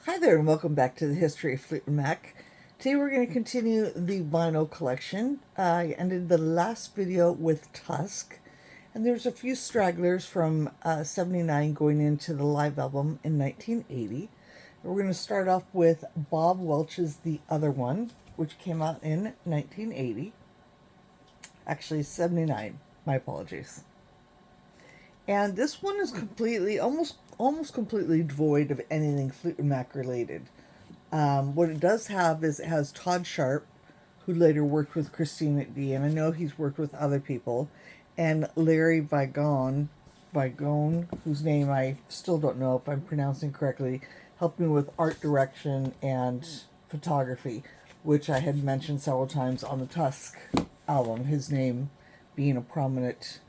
Hi there, and welcome back to the History of Fleetwood Mac. Today we're going to continue the vinyl collection. I ended the last video with Tusk, and there's a few stragglers from 79 going into the live album in 1980. We're going to start off with Bob Welch's The Other One, which came out in 1980. Actually, 79. My apologies. And this one is completely, almost completely devoid of anything Fleetwood Mac related. What it does have is it has Todd Sharp, who later worked with Christine McVie, and I know he's worked with other people, and Larry Vigone, whose name I still don't know if I'm pronouncing correctly, helped me with art direction and photography, which I had mentioned several times on the Tusk album, his name being a prominent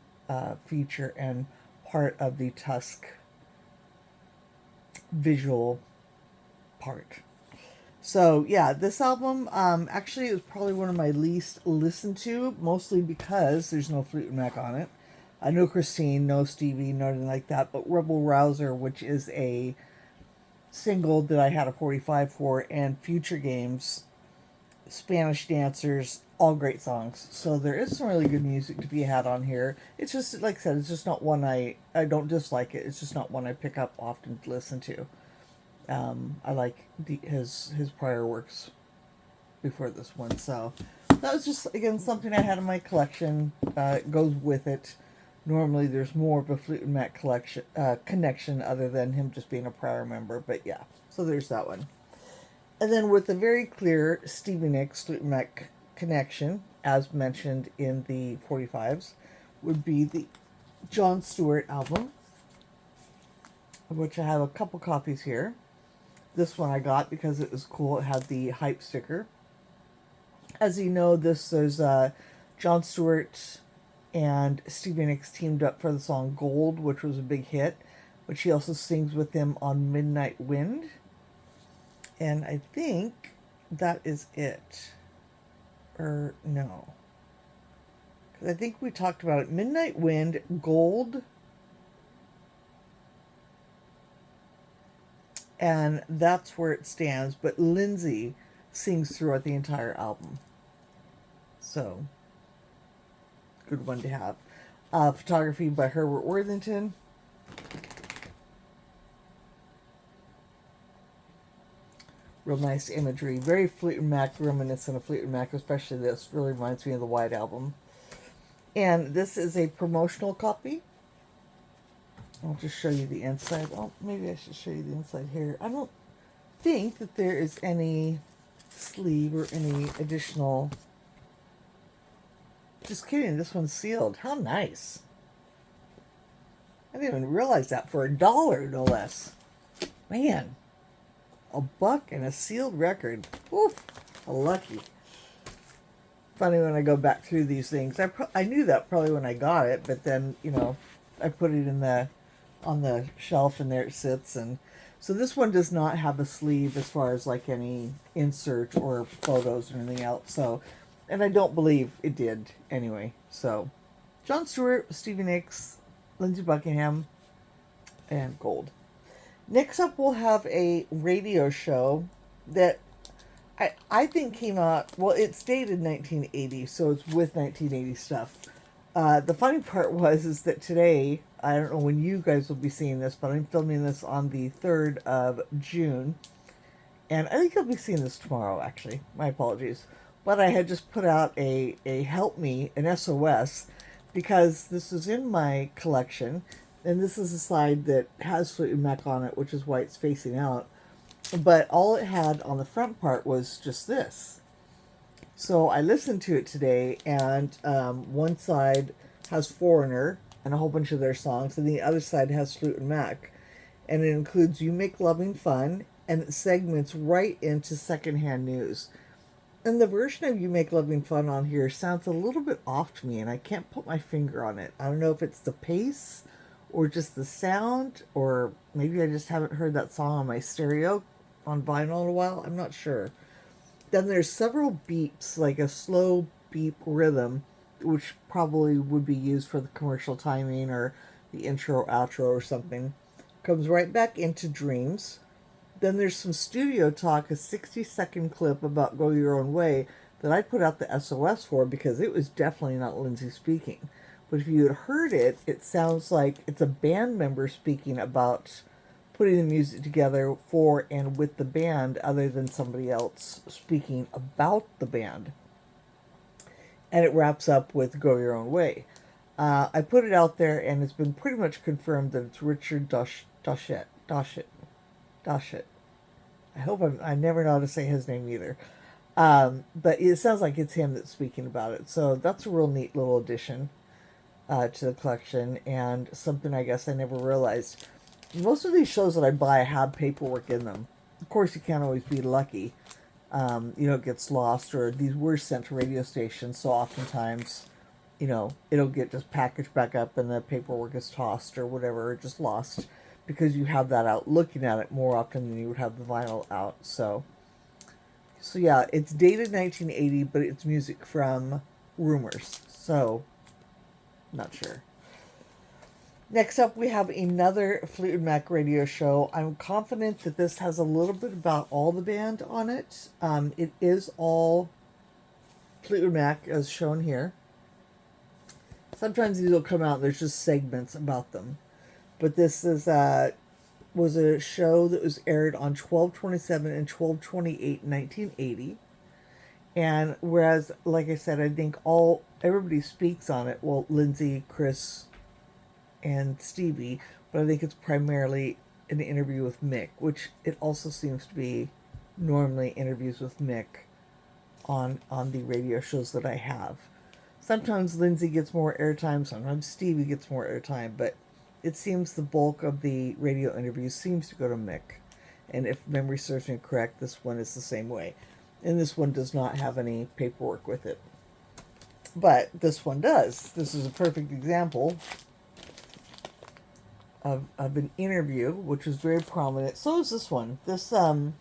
feature and part of the Tusk visual part. So yeah, this album actually is probably one of my least listened to, mostly because there's no Fleetwood Mac on it. No Christine, no Stevie, nothing like that, but Rebel Rouser, which is a single that I had a 45 for, and Future Games, Spanish Dancers, all great songs. So there is some really good music to be had on here. It's just, like I said, it's just not one I don't dislike it. It's just not one I pick up often to listen to. I like his prior works before this one, so that was just again something I had in my collection. It goes with it. Normally, there's more of a Fleetwood Mac collection connection other than him just being a prior member, but yeah. So there's that one. And then with a very clear Stevie Nicks Fleetwood Mac connection, as mentioned in the 45s, would be the Jon Stewart album, of which I have a couple copies here. This one I got because it was cool. It had the hype sticker. As you know, there's Jon Stewart and Stevie Nicks teamed up for the song Gold, which was a big hit, but she also sings with him on Midnight Wind. And I think that is it. Or no. Because I think we talked about it. Midnight Wind, Gold, and that's where it stands. But Lindsay sings throughout the entire album. So, good one to have. Photography by Herbert Worthington. Real nice imagery. Very Fleetwood Mac, reminiscent of Fleetwood Mac, especially this. Really reminds me of the White Album. And this is a promotional copy. I'll just show you the inside. Well, maybe I should show you the inside here. I don't think that there is any sleeve or any additional. Just kidding, this one's sealed. How nice. I didn't even realize that for $1, no less. Man, $1 and a sealed record. Oof, lucky. Funny when I go back through these things. I knew that probably when I got it, but then, I put it on the shelf and there it sits. And so this one does not have a sleeve as far as like any insert or photos or anything else. So, and I don't believe it did anyway. So, Jon Stewart, Stevie Nicks, Lindsey Buckingham, and Gold. Next up, we'll have a radio show that I think came out, well, it's dated 1980, so it's with 1980 stuff. The funny part is that today, I don't know when you guys will be seeing this, but I'm filming this on the 3rd of June. And I think you'll be seeing this tomorrow, actually. My apologies. But I had just put out a help me, an SOS, because this is in my collection. And this is the side that has Fleetwood Mac on it, which is why it's facing out. But all it had on the front part was just this. So I listened to it today, and one side has Foreigner and a whole bunch of their songs, and the other side has Fleetwood Mac. And it includes You Make Loving Fun, and it segments right into secondhand news. And the version of You Make Loving Fun on here sounds a little bit off to me, and I can't put my finger on it. I don't know if it's the pace, or just the sound, or maybe I just haven't heard that song on my stereo on vinyl in a while. I'm not sure. Then there's several beeps, like a slow beep rhythm, which probably would be used for the commercial timing or the intro, outro, or something. Comes right back into Dreams. Then there's some studio talk, a 60-second clip about Go Your Own Way that I put out the SOS for because it was definitely not Lindsay speaking. But if you had heard it, it sounds like it's a band member speaking about putting the music together for and with the band other than somebody else speaking about the band. And it wraps up with Go Your Own Way. I put it out there and it's been pretty much confirmed that it's Richard Doshett. I never know how to say his name either. But it sounds like it's him that's speaking about it. So that's a real neat little addition to the collection, and something I guess I never realized. Most of these shows that I buy have paperwork in them. Of course, you can't always be lucky. It gets lost, or these were sent to radio stations, so oftentimes, it'll get just packaged back up and the paperwork is tossed or whatever, or just lost, because you have that out looking at it more often than you would have the vinyl out. So yeah, it's dated 1980, but it's music from Rumors. So, not sure. Next up, we have another Fleetwood Mac radio show. I'm confident that this has a little bit about all the band on it. It is all Fleetwood Mac as shown here. Sometimes these will come out and there's just segments about them. But this was a show that was aired on 12/27 and 12/28, 1980. And whereas, like I said, I think everybody speaks on it. Well, Lindsay, Chris, and Stevie, but I think it's primarily an interview with Mick, which it also seems to be normally interviews with Mick on the radio shows that I have. Sometimes Lindsay gets more airtime, sometimes Stevie gets more airtime, but it seems the bulk of the radio interviews seems to go to Mick. And if memory serves me correct, this one is the same way. And this one does not have any paperwork with it. But this one does. This is a perfect example of an interview, which was very prominent. So is this one. This I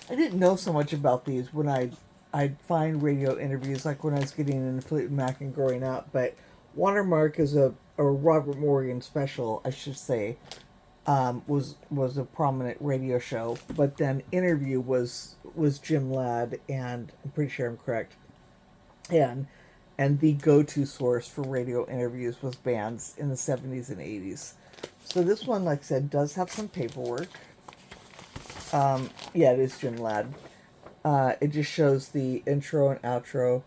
didn't know so much about these when I'd find radio interviews, like when I was getting into Fleetwood Mac and growing up. But Watermark is a Robert Morgan special, I should say, was a prominent radio show. But then interview was Jim Ladd, and I'm pretty sure I'm correct. And the go-to source for radio interviews was bands in the 70s and 80s. So this one, like I said, does have some paperwork. Yeah, it is Jim Ladd. It just shows the intro and outro.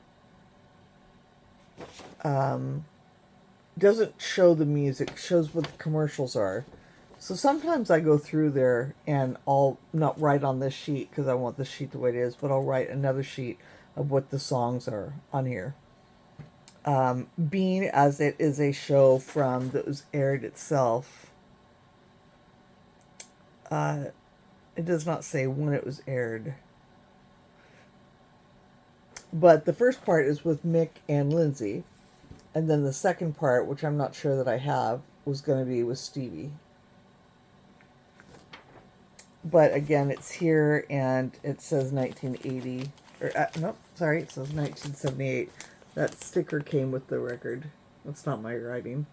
Doesn't show the music, shows what the commercials are. So sometimes I go through there and I'll not write on this sheet because I want the sheet the way it is, but I'll write another sheet of what the songs are on here. Being as it is a show that was aired itself, it does not say when it was aired. But the first part is with Mick and Lindsay. And then the second part, which I'm not sure that I have, was going to be with Stevie. But again, it's here and it says 1980. Nope, sorry, it says 1978. That sticker came with the record. That's not my writing.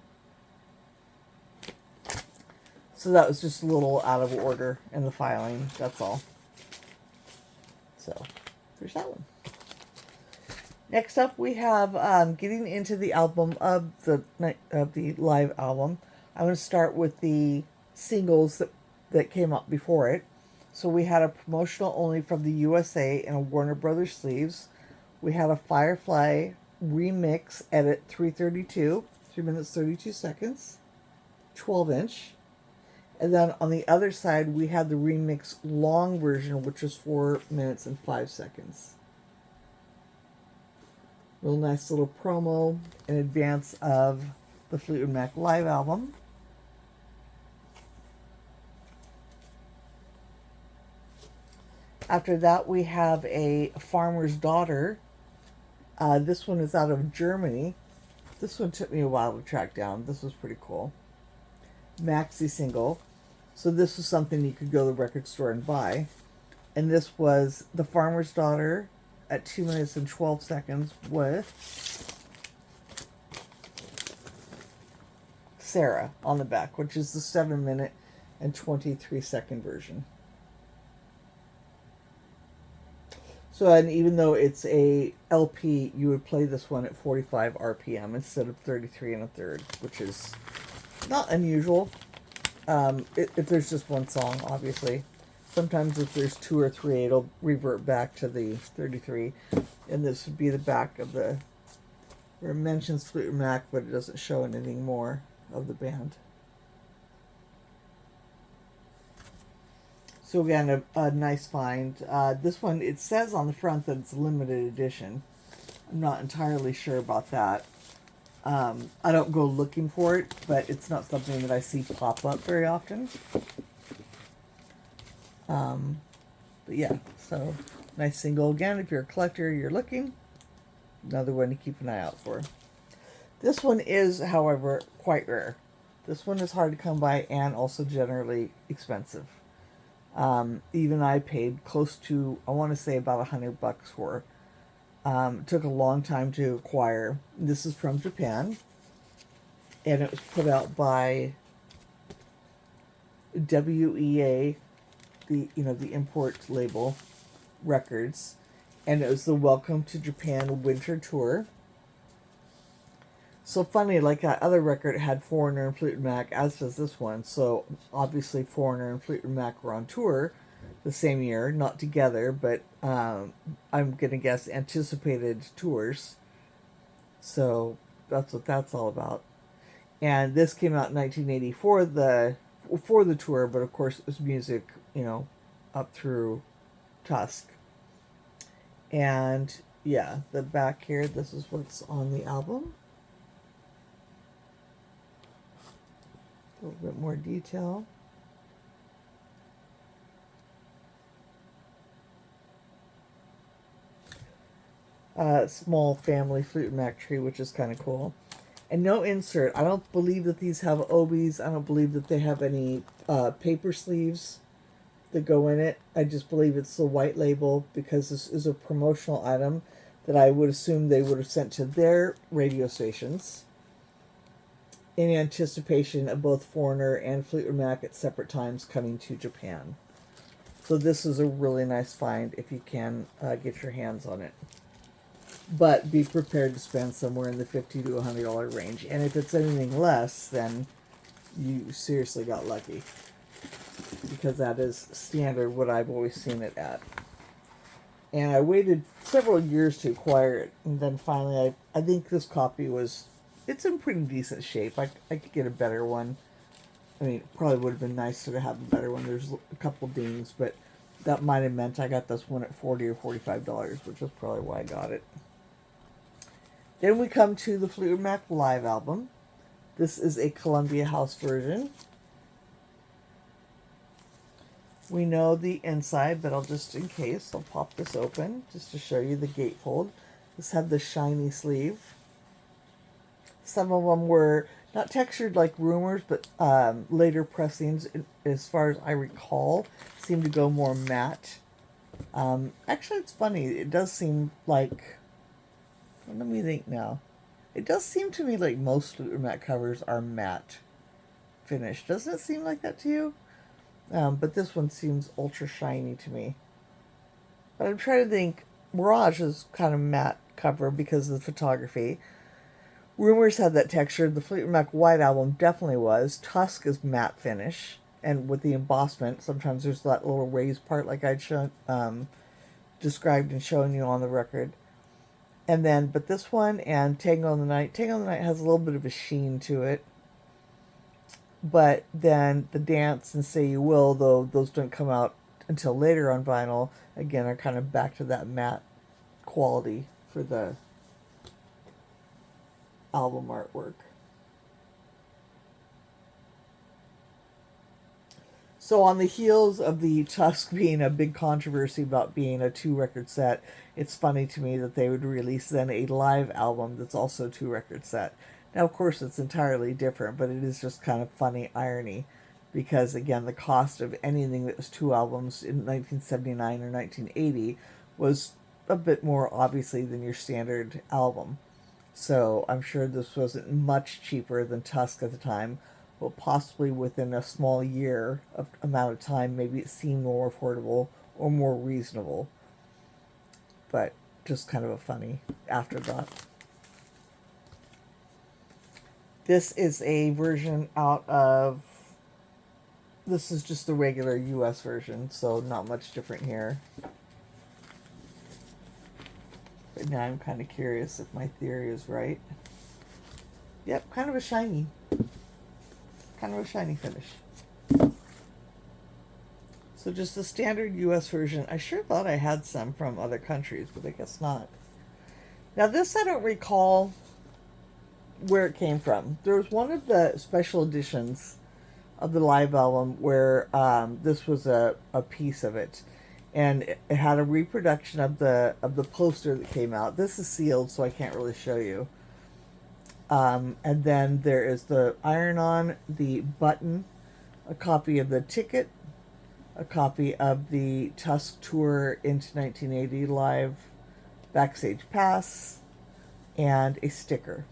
So that was just a little out of order in the filing. That's all. So there's that one. Next up, we have getting into the album of the live album. I'm going to start with the singles that came out before it. So we had a promotional only from the USA and a Warner Brothers sleeves. We had a Firefly remix edit 332, 3 minutes 32 seconds, 12-inch. And then on the other side, we had the remix long version, which was 4 minutes and 5 seconds. Real nice little promo in advance of the Fleetwood Mac live album. After that, we have a Farmer's Daughter. This one is out of Germany. This one took me a while to track down. This was pretty cool. Maxi single. So this was something you could go to the record store and buy. And this was The Farmer's Daughter at 2 minutes and 12 seconds with Sarah on the back, which is the 7 minute and 23 second version. So, and even though it's a LP, you would play this one at 45 RPM instead of 33 and a third, which is not unusual. If there's just one song, obviously. Sometimes if there's two or three, it'll revert back to the 33. And this would be the back of the, where it mentions Fleetwood Mac, but it doesn't show anything more of the band. So again, a nice find. This one, it says on the front that it's a limited edition. I'm not entirely sure about that. I don't go looking for it, but it's not something that I see pop up very often. But yeah, so nice single. Again, if you're a collector, you're looking. Another one to keep an eye out for. This one is, however, quite rare. This one is hard to come by and also generally expensive. Even I paid close to, I want to say about $100 for. It took a long time to acquire. This is from Japan, and it was put out by WEA, the import label records, and it was the Welcome to Japan Winter Tour. So funny, like that other record had Foreigner and Fleetwood Mac, as does this one. So obviously Foreigner and Fleetwood Mac were on tour the same year, not together, but I'm gonna guess anticipated tours. So that's what that's all about. And this came out in 1984, for the tour, but of course it was music, up through Tusk. And yeah, the back here, this is what's on the album. A little bit more detail. Small family Fleetwood Mac tree, which is kind of cool. And no insert. I don't believe that these have obies. I don't believe that they have any paper sleeves that go in it. I just believe it's the white label because this is a promotional item that I would assume they would have sent to their radio stations in anticipation of both Foreigner and Fleetwood Mac at separate times coming to Japan. So this is a really nice find if you can get your hands on it. But be prepared to spend somewhere in the $50 to $100 range. And if it's anything less, then you seriously got lucky. Because that is standard what I've always seen it at. And I waited several years to acquire it. And then finally, I think this copy it's in pretty decent shape. I could get a better one. I mean, it probably would have been nicer to have a better one. There's a couple dings, but that might have meant I got this one at $40 or $45, which is probably why I got it. Then we come to the Fleetwood Mac live album. This is a Columbia House version. We know the inside, but I'll just in case, I'll pop this open just to show you the gatefold. This had the shiny sleeve. Some of them were not textured like Rumors, but later pressings, as far as I recall, seem to go more matte. Actually, it's funny. It does seem like... Let me think now. It does seem to me like most Fleetwood Mac covers are matte finish. Doesn't it seem like that to you? But this one seems ultra shiny to me. But I'm trying to think. Mirage is kind of matte cover because of the photography. Rumors had that texture. The Fleetwood Mac White Album definitely was. Tusk is matte finish. And with the embossment, sometimes there's that little raised part like I'd shown, described and shown you on the record. And then, but this one and Tango in the Night has a little bit of a sheen to it. But then the Dance and Say You Will, though those don't come out until later on vinyl, again are kind of back to that matte quality for the album artwork. So on the heels of the Tusk being a big controversy about being a 2-record set, it's funny to me that they would release then a live album that's also a 2-record set. Now, of course, it's entirely different, but it is just kind of funny irony because, again, the cost of anything that was 2 albums in 1979 or 1980 was a bit more, obviously, than your standard album. So I'm sure this wasn't much cheaper than Tusk at the time, but possibly within a small year of amount of time, maybe it seemed more affordable or more reasonable. but just kind of a funny afterthought. This is a version out of, this is just the regular US version, so not much different here. But now I'm kind of curious if my theory is right. Yep, kind of a shiny finish. So just the standard US version. I sure thought I had some from other countries, but I guess not. Now this I don't recall where it came from. There was one of the special editions of the live album where this was a piece of it. And it had a reproduction of the poster that came out. This is sealed, so I can't really show you. And then there is the iron-on, the button, a copy of the ticket, a copy of the Tusk Tour into 1980 live backstage pass, and a sticker.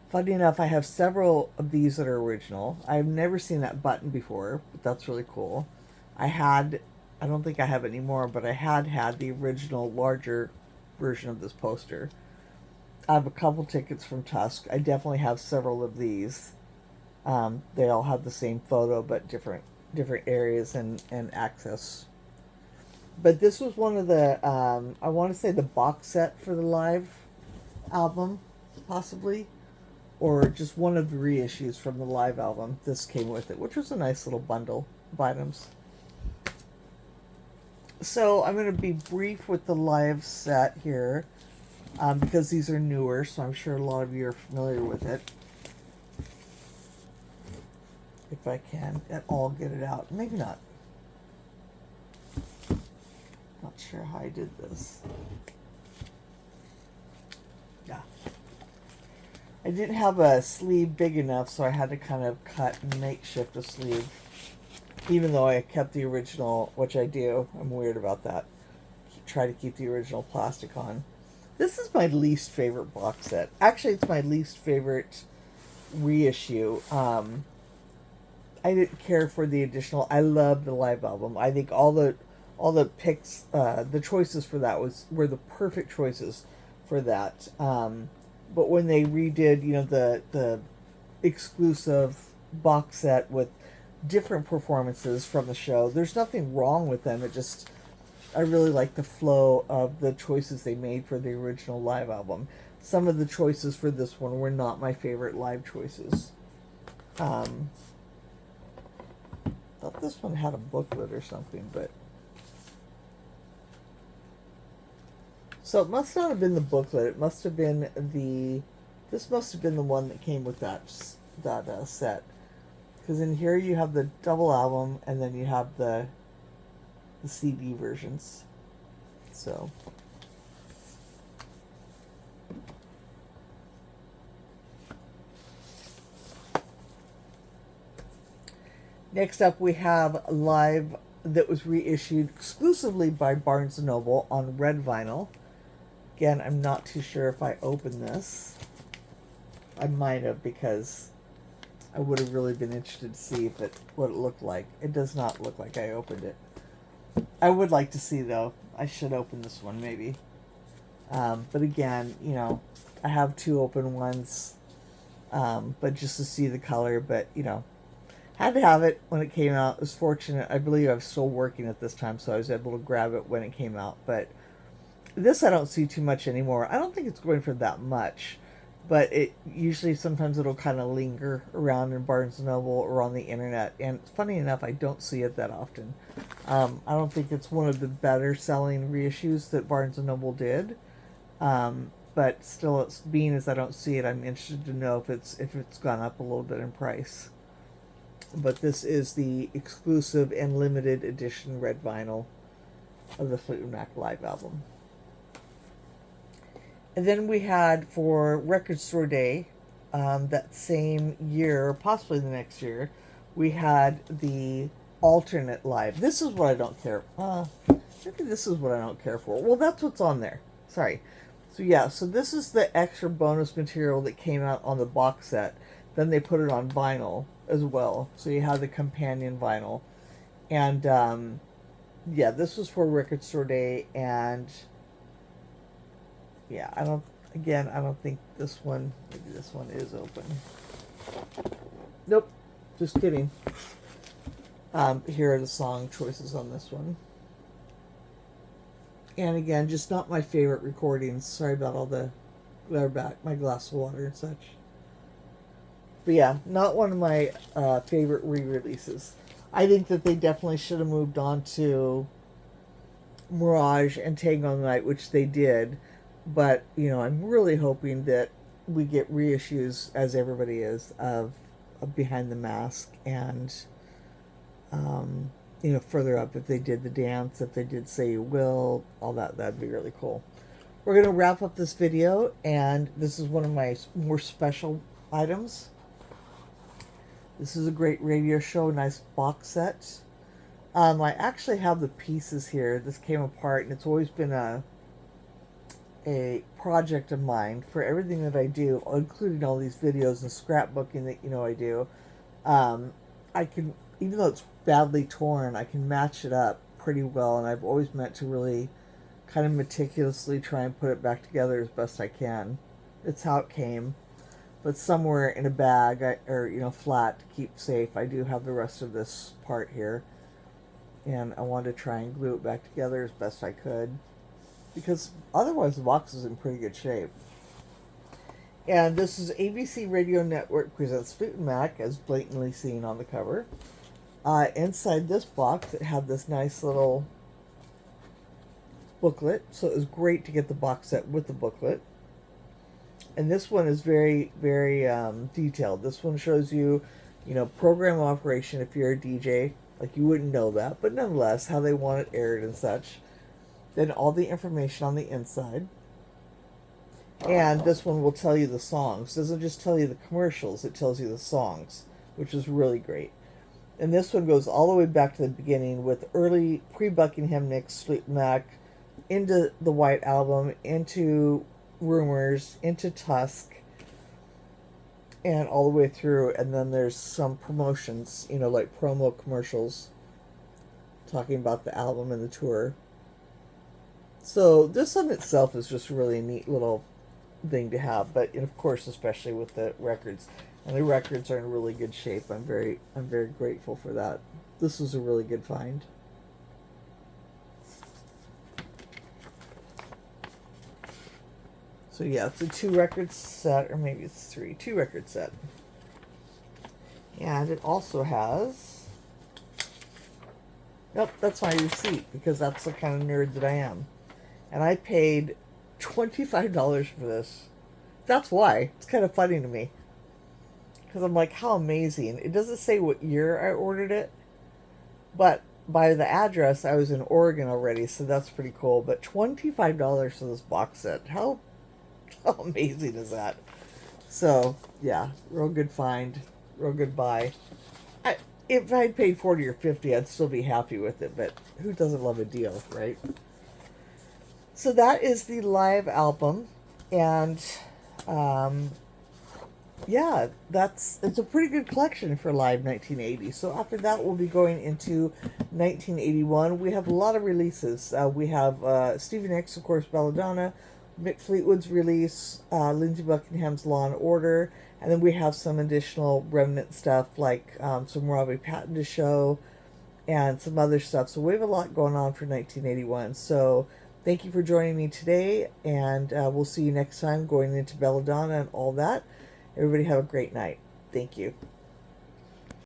Funny enough, I have several of these that are original. I've never seen that button before, but that's really cool. I don't think I have it anymore, but I had the original larger version of this poster. I have a couple tickets from Tusk. I definitely have several of these. They all have the same photo, but different areas and access. But this was one of the, I want to say the box set for the live album, possibly. Or just one of the reissues from the live album. This came with it, which was a nice little bundle of items. So I'm going to be brief with the live set here, because these are newer, so I'm sure a lot of you are familiar with it. If I can at all get it out. Maybe not. Not sure how I did this. Yeah. I didn't have a sleeve big enough, so I had to kind of cut and makeshift a sleeve. Even though I kept the original, which I do. I'm weird about that. Try to keep the original plastic on. This is my least favorite box set. Actually, it's my least favorite reissue. I didn't care for the additional. I love the live album. I think all the picks, the choices for that were the perfect choices for that. But when they redid, the exclusive box set with different performances from the show, there's nothing wrong with them. I really like the flow of the choices they made for the original live album. Some of the choices for this one were not my favorite live choices. Thought this one had a booklet or something, but so it must not have been the booklet. It must have been this must have been the one that came with that set. Because in here you have the double album, and then you have the CD versions. So next up we have live that was reissued exclusively by Barnes & Noble on red vinyl. Again, I'm not too sure if I opened this. I might have, because I would have really been interested to see what it looked like. It does not look like I opened it. I would like to see, though. I should open this one, maybe. But again, I have two open ones, but just to see the color. But, had to have it when it came out. It was fortunate. I believe I was still working at this time, so I was able to grab it when it came out. But this I don't see too much anymore. I don't think it's going for that much. But it usually, sometimes it'll kind of linger around in Barnes & Noble or on the internet. And funny enough, I don't see it that often. I don't think it's one of the better selling reissues that Barnes & Noble did. But still, it's being as I don't see it, I'm interested to know if it's gone up a little bit in price. But this is the exclusive and limited edition red vinyl of the Fleetwood Mac live album. And then we had, for Record Store Day, that same year, possibly the next year, we had the alternate live. This is what I don't care. Maybe this is what I don't care for. Well, that's what's on there. Sorry. So yeah, so this is the extra bonus material that came out on the box set. Then they put it on vinyl as well. So you have the companion vinyl. And yeah, this was for Record Store Day, and yeah, I don't. Again, I don't think this one. Maybe this one is open. Nope, just kidding. Here are the song choices on this one. And again, just not my favorite recordings. Sorry about all the glare back, my glass of water and such. But yeah, not one of my favorite re-releases. I think that they definitely should have moved on to Mirage and Tango on the Night, which they did. But, you know, I'm really hoping that we get reissues, as everybody is, of Behind the Mask and, you know, further up if they did The Dance, if they did Say You Will, all that, that'd be really cool. We're going to wrap up this video, and this is one of my more special items. This is a great radio show, nice box set. I actually have the pieces here. This came apart, and it's always been a project of mine for everything that I do, including all these videos and scrapbooking that you know I do. I can, even though it's badly torn, I can match it up pretty well, and I've always meant to really kind of meticulously try and put it back together as best I can. It's how it came. But somewhere in a bag, or, you know, flat to keep safe, I do have the rest of this part here. And I wanted to try and glue it back together as best I could, because otherwise the box is in pretty good shape. And this is ABC Radio Network presents Fleetwood Mac, as blatantly seen on the cover. Inside this box, it had this nice little booklet, so it was great to get the box set with the booklet. And this one is very, very detailed. This one shows you, you know, program operation if you're a DJ. Like, you wouldn't know that, but nonetheless, how they want it aired and such. Then all the information on the inside. And this one will tell you the songs. It doesn't just tell you the commercials, it tells you the songs, which is really great. And this one goes all the way back to the beginning with early pre-Buckingham Nicks, Fleetwood Mac, into the White Album, into Rumors, into Tusk, and all the way through. And then there's some promotions, you know, like promo commercials talking about the album and the tour. So this in itself is just really a neat little thing to have, but of course, especially with the records, and the records are in really good shape. I'm very grateful for that. This was a really good find. So yeah, it's a 2-record set, or maybe it's 3, 2-record set. And it also has, nope, that's my receipt, because that's the kind of nerd that I am. And I paid $25 for this. That's why. It's kind of funny to me, because I'm like, how amazing. It doesn't say what year I ordered it, but by the address, I was in Oregon already, so that's pretty cool. But $25 for this box set. How amazing is that? So, yeah, real good find. Real good buy. If I'd paid 40 or 50, I'd still be happy with it, but who doesn't love a deal, right? So that is the live album, and yeah, it's a pretty good collection for live 1980. So after that, we'll be going into 1981. We have a lot of releases. We have Stevie Nicks, of course, Belladonna, Mick Fleetwood's release, Lindsey Buckingham's Law and Order, and then we have some additional remnant stuff like some Robbie Patton to show and some other stuff. So we have a lot going on for 1981. So thank you for joining me today, and we'll see you next time going into Belladonna and all that. Everybody have a great night. Thank you.